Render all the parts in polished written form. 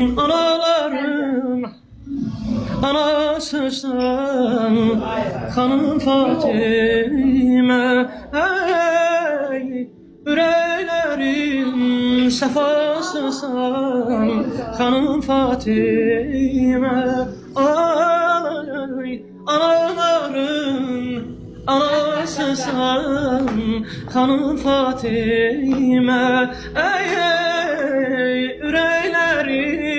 Anaların anasısın Hanım Fatime. Ey yüreklerin sefasısın Hanım Fatime. Ay anaların anasısın Hanım Fatime. Ey yüreklerin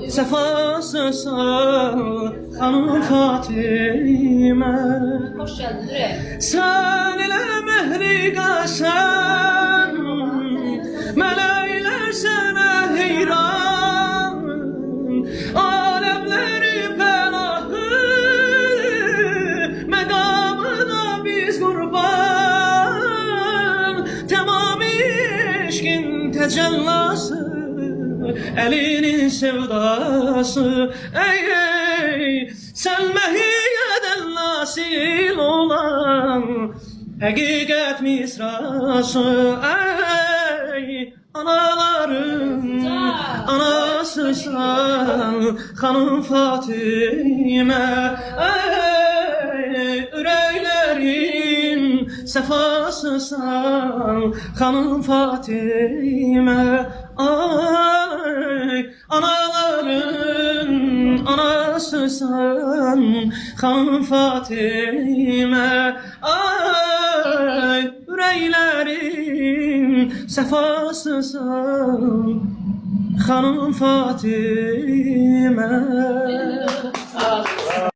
sefasısın Hanım Fatime. Hoş geldin Nure. Sen ile mehri qasən, mələklər sənə heyran, aləmləri pənahı, məqamına biz qurban, tamam eşqin təcəllası, əlinin sevdası. Ey sen mehiyyeden nasil olan hakikat misrası. Ey anaların anasısan Hanım Fatime. Ey yüreklerin sefasısan Hanım Fatime. Ay anaların anasısan Hanım Fatime. Ay yüreklerin sefasısan Hanım Fatime.